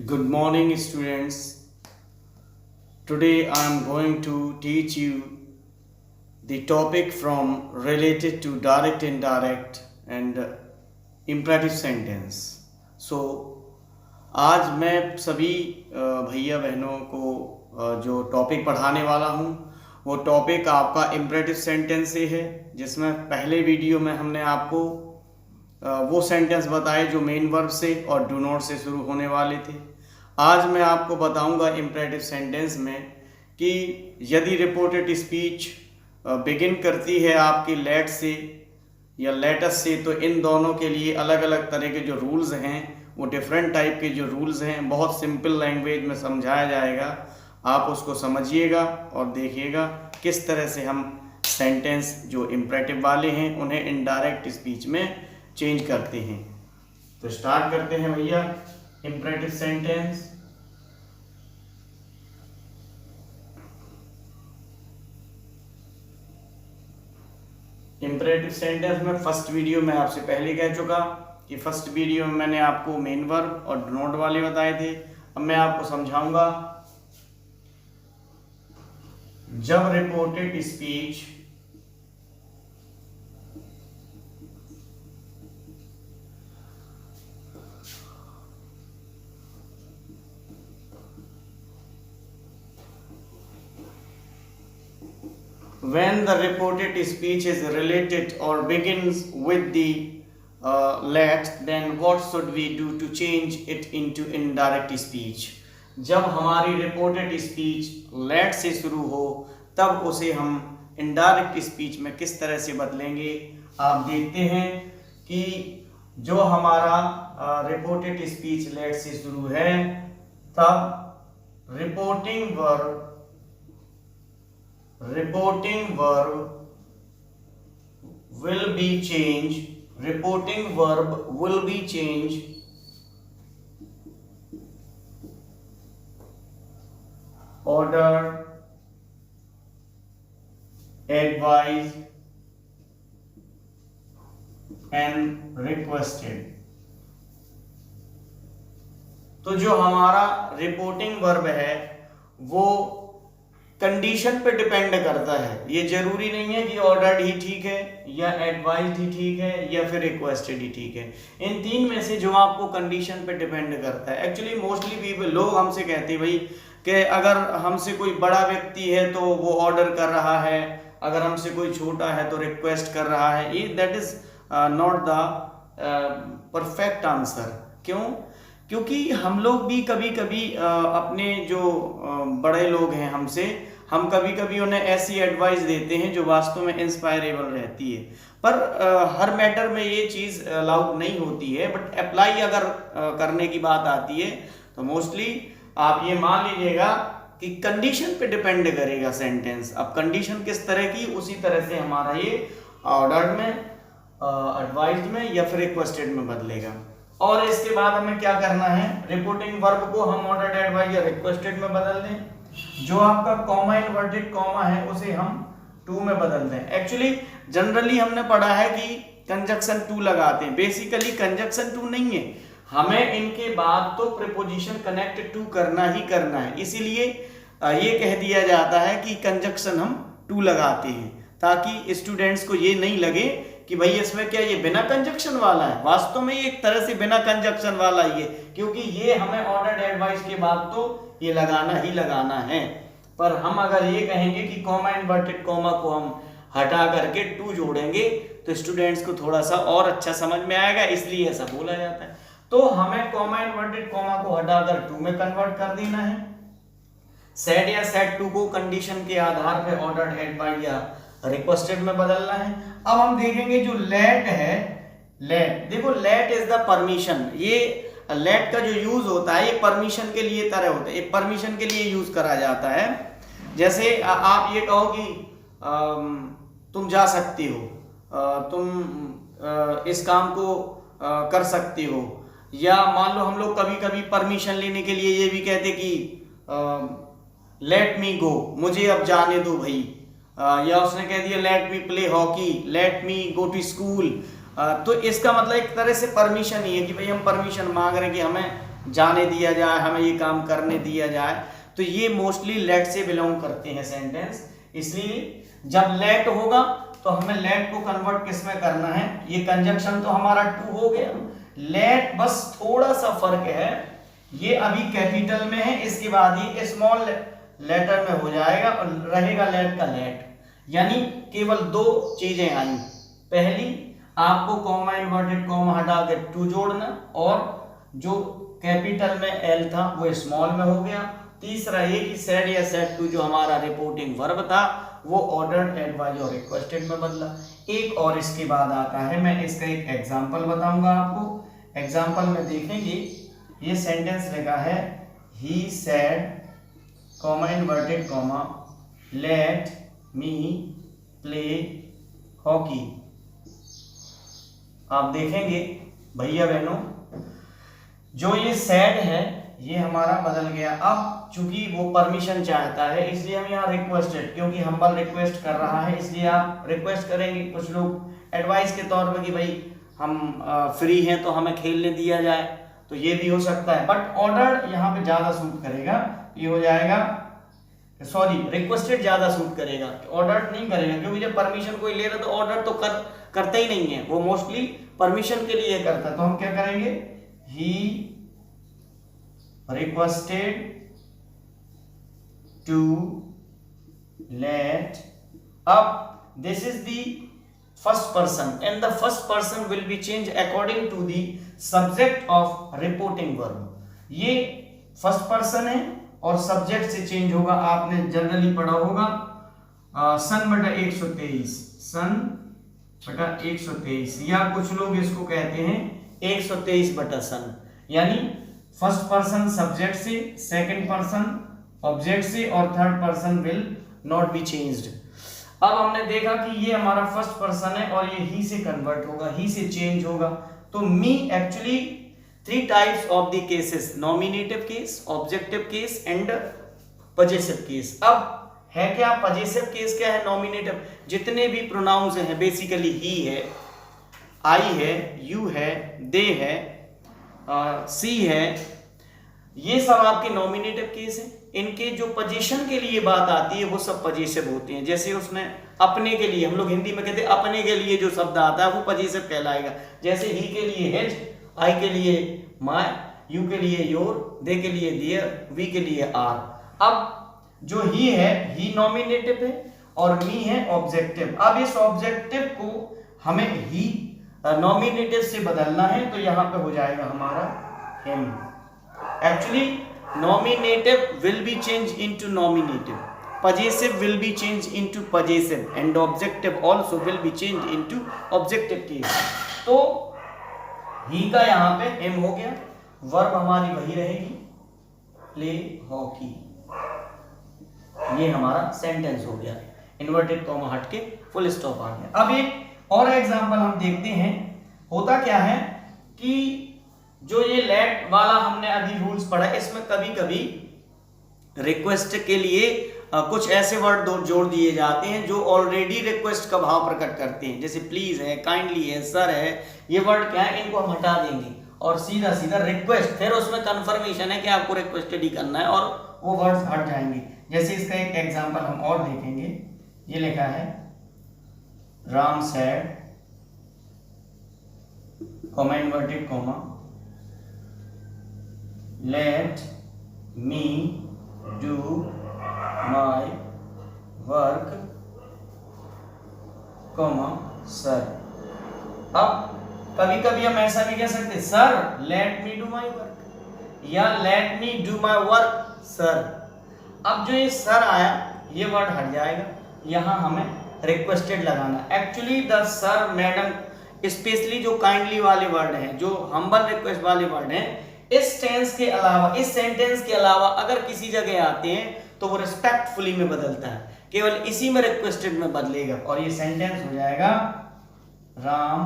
Good morning, students. Today I am going to teach you the topic from related to direct, indirect, and imperative sentence. So, आज मैं सभी भैया बहनों को जो टॉपिक पढ़ाने वाला हूँ वो टॉपिक आपका इम्परेटिव सेंटेंस से है, जिसमें पहले वीडियो में हमने आपको वो सेंटेंस बताए जो मेन वर्ब से और डू नॉट से शुरू होने वाले थे। आज मैं आपको बताऊंगा इम्परेटिव सेंटेंस में कि यदि रिपोर्टेड स्पीच बिगिन करती है आपकी लेट से या लेटस से, तो इन दोनों के लिए अलग अलग तरह के जो रूल्स हैं वो डिफरेंट टाइप के जो रूल्स हैं, बहुत सिंपल लैंग्वेज में समझाया जाएगा। आप उसको समझिएगा और देखिएगा किस तरह से हम सेंटेंस जो इम्परेटिव वाले हैं उन्हें इनडायरेक्ट स्पीच में चेंज करते हैं। तो स्टार्ट करते हैं भैया इम्परेटिव सेंटेंस। इम्परेटिव सेंटेंस में फर्स्ट वीडियो में आपसे पहले कह चुका कि फर्स्ट वीडियो में मैंने आपको मेन वर्ब और डू नॉट वाले बताए थे। अब मैं आपको समझाऊंगा जब reported speech when the reported speech is related or begins with the let, then what should we do to change it into indirect speech? जब हमारी रिपोर्टेड स्पीच लेट से शुरू हो तब उसे हम इनडायरेक्ट स्पीच में किस तरह से बदलेंगे। आप देखते हैं कि जो हमारा रिपोर्टेड स्पीच लेट से शुरू है तब reporting verb will be changed. Reporting verb will be changed ordered, advised and requested। तो जो हमारा रिपोर्टिंग वर्ब है वो कंडीशन पे डिपेंड करता है। ये जरूरी नहीं है कि ऑर्डर्ड ही ठीक है या एडवाइज्ड ही ठीक है या फिर रिक्वेस्टेड ही ठीक है। इन तीन में से जो आपको कंडीशन पे डिपेंड करता है। एक्चुअली मोस्टली पीपल लोग हमसे कहते हैं भाई कि अगर हमसे कोई बड़ा व्यक्ति है तो वो ऑर्डर कर रहा है, अगर हमसे कोई छोटा है तो रिक्वेस्ट कर रहा है। ये that is not the perfect answer. क्यों? क्योंकि हम लोग भी कभी कभी अपने जो बड़े लोग हैं हमसे, हम कभी कभी उन्हें ऐसी एडवाइस देते हैं जो वास्तव में इंस्पायरेबल रहती है, पर हर मैटर में ये चीज़ अलाउड नहीं होती है। बट अप्लाई अगर करने की बात आती है तो मोस्टली आप ये मान लीजिएगा कि कंडीशन पे डिपेंड करेगा सेंटेंस। अब कंडीशन किस तरह की, उसी तरह से हमारा ये ऑर्डर्ड में, एडवाइज्ड में या फिर रिक्वेस्टेड में बदलेगा। और इसके बाद हमें क्या करना है, रिपोर्टिंग वर्ब को हम ऑर्डर्ड, एडवाइज्ड या रिक्वेस्टेड में बदल दें। जो आपका कॉमा इन्वर्टेड कॉमा है उसे हम टू में बदल दें। एक्चुअली जनरली हमने पढ़ा है कि कंजक्शन टू लगाते हैं, बेसिकली कंजक्शन टू नहीं है, हमें इनके बाद तो प्रीपोजिशन कनेक्ट टू करना ही करना है। इसीलिए ये कह दिया जाता है कि कंजक्शन हम टू लगाते हैं, ताकि स्टूडेंट्स को ये नहीं लगे कि भाई इसमें क्या ये बिना कंजक्शन वाला है। वास्तव में ये एक तरह से बिना कंजक्शन वाला ही है, क्योंकि ये हमें ऑर्डर्ड एडवाइस के बाद तो ये लगाना ही लगाना है। पर हम अगर ये कहेंगे कि कॉमा इन्वर्टेड कॉमा को हम हटा करके टू जोड़ेंगे तो स्टूडेंट्स को थोड़ा सा और अच्छा समझ में आएगा, इसलिए ऐसा बोला जाता है। तो हमें कॉमा इन्वर्टेड कॉमा को हटाकर टू में कन्वर्ट कर देना है। सेड या सेड टू को कंडीशन के आधार पर ऑर्डर्ड एडवाइस या रिक्वेस्टेड में बदलना है। अब हम देखेंगे जो लेट है, लेट देखो, लेट इज द परमिशन। ये लेट का जो यूज होता है ये परमिशन के लिए तरह होता है, ये परमिशन के लिए यूज करा जाता है। जैसे आप ये कहो कि तुम जा सकती हो, तुम इस काम को कर सकती हो, या मान लो हम लोग कभी कभी परमिशन लेने के लिए ये भी कहते कि लेट मी गो, मुझे अब जाने दो भाई, या उसने कह दिया let me play hockey, let me go to school. तो इसका मतलब एक तरह से परमिशन ही है कि भाई हम परमिशन मांग रहे हैं कि हमें जाने दिया जाए, हमें ये काम करने दिया जाए, तो ये मोस्टली लेट से बिलोंग करते हैं सेंटेंस। इसलिए जब लेट होगा तो हमें लेट को कन्वर्ट किस में करना है, ये कंजक्शन तो हमारा टू हो गया, लेट बस थोड़ा सा फर्क है, ये अभी कैपिटल में है, इसके बाद ये स्मॉल लेटर में हो जाएगा और रहेगा लेट का लेट। यानी केवल दो चीजें आई, पहली आपको कॉमा इन्वर्टेड कॉमा हटा के टू जोड़ना, और जो कैपिटल में एल था वो स्मॉल में हो गया। तीसरा ये कि सेड या सेड टू जो हमारा रिपोर्टिंग वर्ब था वो ऑर्डर्ड, एडवाइज और रिक्वेस्टेड में बदला। एक और इसके बाद आता है, मैं इसका एक एग्जांपल बताऊंगा आपको। एग्जांपल में देखेंगे ये सेंटेंस लिखा है ही said comma inverted comma let me play hockey. आप देखेंगे भैया बहनों, जो ये सेड है ये हमारा बदल गया। अब चूंकि वो परमिशन चाहता है इसलिए हम यहाँ रिक्वेस्टेड, क्योंकि हम्बल रिक्वेस्ट कर रहा है इसलिए आप रिक्वेस्ट करेंगे। कुछ लोग एडवाइस के तौर पर कि भाई हम फ्री हैं तो हमें खेलने दिया जाए, तो ये भी हो सकता है, बट ऑर्डर यहाँ पे ज्यादा सूट करेगा, ये हो जाएगा, सॉरी रिक्वेस्टेड ज्यादा सूट करेगा, ऑर्डर नहीं करेगा, क्योंकि जब परमिशन कोई ले रहा तो ऑर्डर तो करता ही नहीं है, वो मोस्टली परमिशन के लिए करता है। तो हम क्या करेंगे, ही requested to let, अब this is the first person and the first person will be changed according to the subject of reporting verb। ये फर्स्ट पर्सन है और सब्जेक्ट से चेंज होगा। आपने जनरली पढ़ा होगा सन बटा 123, सन बटा 123, या कुछ लोग इसको कहते हैं 123 बटा सन। यानी फर्स्ट पर्सन सब्जेक्ट से, सेकंड पर्सन ऑब्जेक्ट से, और third person will not be changed. अब हमने देखा कि ये हमारा फर्स्ट पर्सन है और ये ही से कन्वर्ट होगा, ही से चेंज होगा। तो मी actually three types of the cases, nominative case, objective case and possessive case. अब है क्या पजेसिव केस, क्या है नॉमिनेटिव, जितने भी प्रोनाउंस हैं बेसिकली ही है, आई है, यू है, दे है, सी है, ये सब आपके नॉमिनेटिव केस हैं। इनके जो पोजीशन के लिए बात आती है वो सब पजेसिव होते हैं। जैसे उसने अपने के लिए, हम लोग हिंदी में कहते हैं अपने के लिए जो शब्द आता है वो पजेसिव कहलाएगा। जैसे ही के लिए हिज, आई के लिए माय, यू के लिए योर, दे के लिए देयर, वी के लिए आर। अब जो ही है ही नॉमिनेटिव है और मी है ऑब्जेक्टिव। अब इस ऑब्जेक्टिव को हमें ही नॉमिनेटिव से बदलना है, तो यहां पे हो जाएगा हमारा him. Actually nominative will be change into nominative, possessive will be changed into possessive, and objective also will be changed into objective case। तो ही का यहाँ पे हिम हो गया, वर्ब हमारी वही रहेगी प्ले हॉकी, ये हमारा सेंटेंस हो गया, इन्वर्टेड कॉमा हट के फुल स्टॉप आ गया। अब एक और एग्जांपल हम देखते हैं। होता क्या है कि जो ये लेट वाला हमने अभी रूल्स पढ़ा, इसमें कभी कभी रिक्वेस्ट के लिए कुछ ऐसे वर्ड जोड़ दिए जाते हैं जो ऑलरेडी रिक्वेस्ट का भाव प्रकट करते हैं। जैसे प्लीज है, काइंडली है, सर है, ये वर्ड क्या है, इनको हम हटा देंगे और सीधा सीधा रिक्वेस्ट, फिर उसमें कंफर्मेशन है कि आपको रिक्वेस्टेड ही करना है और वो वर्ड्स हट जाएंगे। जैसे इसका एक एग्जांपल हम और देखेंगे। ये लिखा है Ram said comma inverted comma let me do my work comma sir. अब कभी कभी हम ऐसा भी कह सकते हैं sir let me do my work, या let me do my work sir. अब जो ये सर आया ये वर्ड हट जाएगा, यहां हमें रिक्वेस्टेड लगाना। Actually the sir madam specially जो काइंडली वाले वर्ड हैं, जो हम्बल रिक्वेस्ट वाले वर्ड हैं, इस टेंस के अलावा, इस सेंटेंस के अलावा अगर किसी जगह आते हैं तो वो रिस्पेक्टफुली में बदलता है, केवल इसी में रिक्वेस्टेड में बदलेगा और ये सेंटेंस हो जाएगा Ram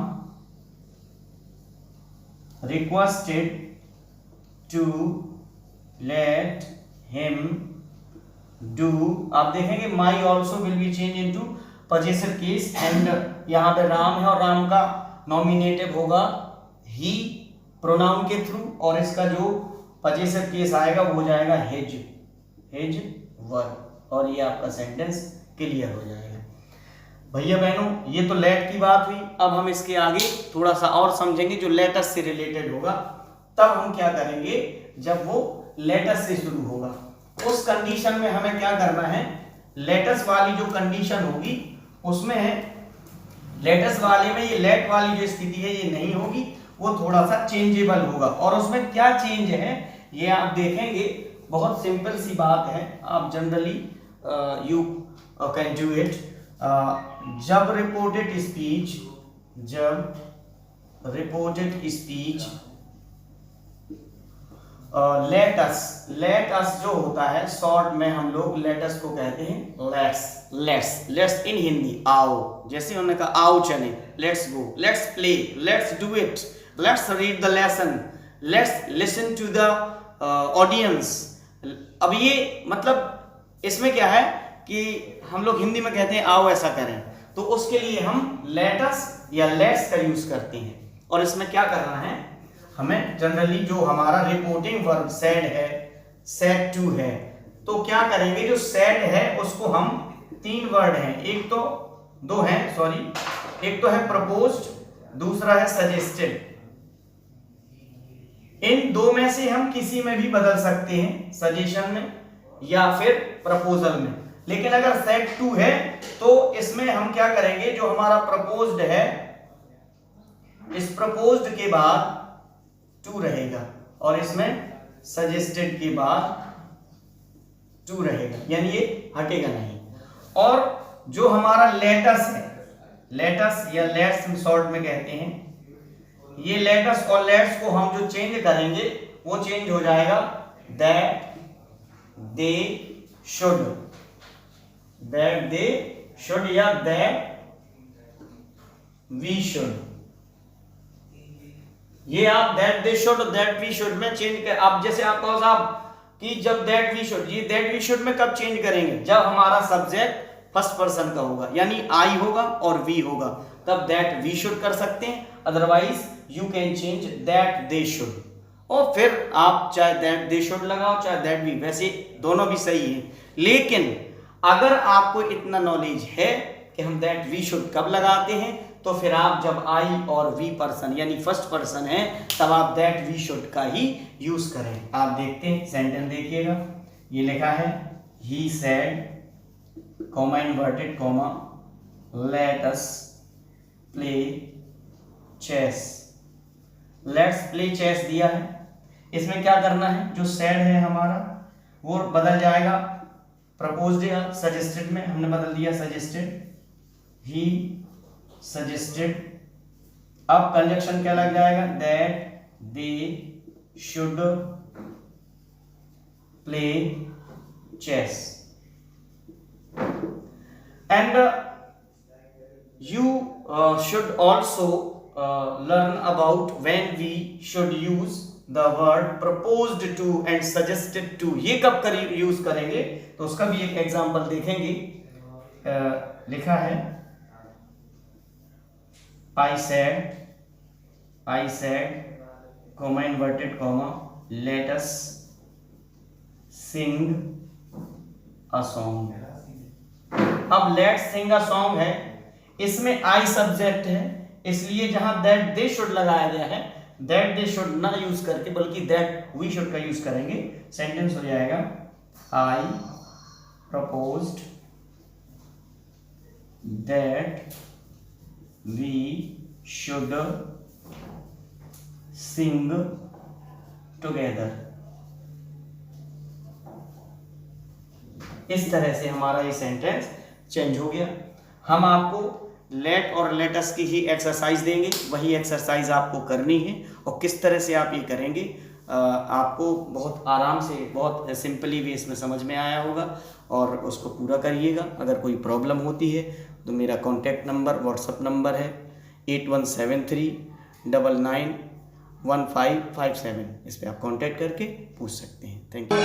requested to let him do. आप देखेंगे my also will be change into possessive case, and यहां पे राम है और राम का नॉमिनेटिव होगा ही प्रोनाउन के थ्रू, और इसका जो पजेसिव केस आएगा वो हो जाएगा हिज, हिज वर्ब, और ये आपका सेंटेंस क्लियर हो जाएगा। भैया बहनों ये तो लेट की बात हुई, अब हम इसके आगे थोड़ा सा और समझेंगे जो लेटस से रिलेटेड होगा। तब हम क्या करेंगे, जब वो लेटस से शुरू होगा उस कंडीशन में हमें क्या करना है, लेटस वाली जो कंडीशन होगी उसमें है, लेटस वाले में ये लेट वाली जो स्थिति है ये नहीं होगी, वो थोड़ा सा चेंजेबल होगा। और उसमें क्या चेंज है ये आप देखेंगे, बहुत सिंपल सी बात है, आप generally you can do it. जब रिपोर्टेड स्पीच, जब रिपोर्टेड स्पीच लेटस, लेटस जो होता है शॉर्ट में हम लोग लेटस को कहते हैं let's, let's, let's in Hindi आओ, जैसे उन्होंने कहा आओ चले, let's go, let's play, let's do it, let's read the lesson, let's listen to the audience. अब ये मतलब इसमें क्या है कि हम लोग हिंदी में कहते हैं आओ ऐसा करें, तो उसके लिए हम लेटस या लेट्स का यूज करते हैं। और इसमें क्या करना है, हमें जनरली जो हमारा रिपोर्टिंग वर्ब सेड है, सेड टू है, तो क्या करेंगे, जो सेड है उसको हम तीन वर्ड हैं, एक तो दो हैं सॉरी, एक तो है प्रपोज्ड, दूसरा है सजेस्टेड। इन दो में से हम किसी में भी बदल सकते हैं, सजेशन में या फिर प्रपोजल में। लेकिन अगर सेड टू है तो इसमें हम क्या करेंगे, जो हमारा प्रपोज्ड है इस प्रपोज्ड के बाद टू रहेगा और इसमें सजेस्टेड के बाद टू रहेगा, यानी ये हटेगा नहीं। और जो हमारा लेटस है, लेटस या लेट्स शॉर्ट में कहते हैं, ये लेटस और लेट्स को हम जो चेंज करेंगे वो चेंज हो जाएगा that they should, that they should या दैट वी शुड। ये आप दैट दे शुड और दैट वी शुड में चेंज कर, आप जैसे आप कहो साहब कि जब दैट वी शुड, ये दैट वी शुड में कब चेंज करेंगे, जब हमारा सब्जेक्ट फर्स्ट पर्सन का होगा, यानी आई होगा और वी होगा, तब दैट वी शुड कर सकते हैं, otherwise you can change that they should. और फिर आप चाहे दैट दे शुड लगाओ चाहे दैट वी, वैसे दोनों भी सही है। लेकिन अगर आपको इतना नॉलेज है कि हम दैट वी शुड कब लगाते हैं, तो फिर आप जब आई और वी पर्सन यानी फर्स्ट पर्सन है तब आप दैट वी शुड का ही यूज करें। आप देखते हैं सेंटेंस देखिएगा, ये लिखा है ही said comma inverted comma let us play chess, let's play chess दिया है। इसमें क्या करना है, जो सेड है हमारा वो बदल जाएगा प्रपोज्ड या सजेस्टेड में, हमने बदल दिया सजेस्टेड, ही सजेस्टेड। अब कंजक्शन क्या लग जाएगा, that they should play chess. And you should also learn about when we should use the word proposed to and suggested to। ये कब कर यूज करेंगे तो उसका भी एक एग्जांपल देखेंगे। लिखा है I said comma inverted comma let us sing a song। अब let's sing a song है, इसमें आई सब्जेक्ट है, इसलिए जहां दैट दे शुड लगाया गया है दैट दे शुड ना यूज करके बल्कि दैट वी शुड का यूज करेंगे। सेंटेंस हो जाएगा I proposed that we should sing together. इस तरह से हमारा ये सेंटेंस चेंज हो गया। हम आपको लेट और लेटस की ही एक्सरसाइज देंगे, वही एक्सरसाइज आपको करनी है और किस तरह से आप ये करेंगे आपको बहुत आराम से बहुत सिंपली भी इसमें समझ में आया होगा और उसको पूरा करिएगा। अगर कोई प्रॉब्लम होती है तो मेरा कॉन्टैक्ट नंबर व्हाट्सअप नंबर है 8173991557। इस पर आप कॉन्टैक्ट करके पूछ सकते हैं। Thank you.